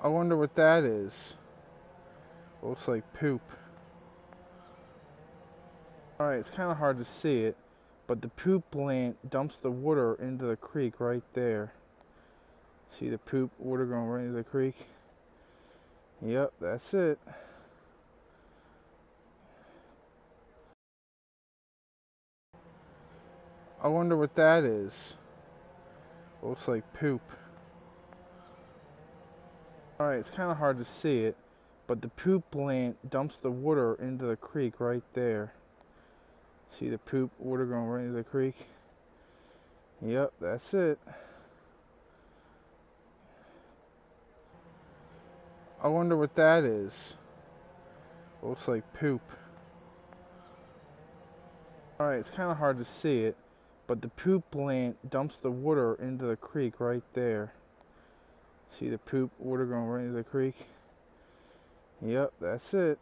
I wonder what that is. Looks like poop. Alright, it's kind of hard to see it, but the poop plant dumps the water into the creek right there. See the poop water going right into the creek? Yep, that's it. I wonder what that is. Looks like poop. Alright, it's kind of hard to see it, but the poop plant dumps the water into the creek right there. See the poop water going right into the creek? Yep, that's it. I wonder what that is. Looks like poop. Alright, it's kind of hard to see it, but the poop plant dumps the water into the creek right there. See the poop water going right into the creek? Yep, that's it.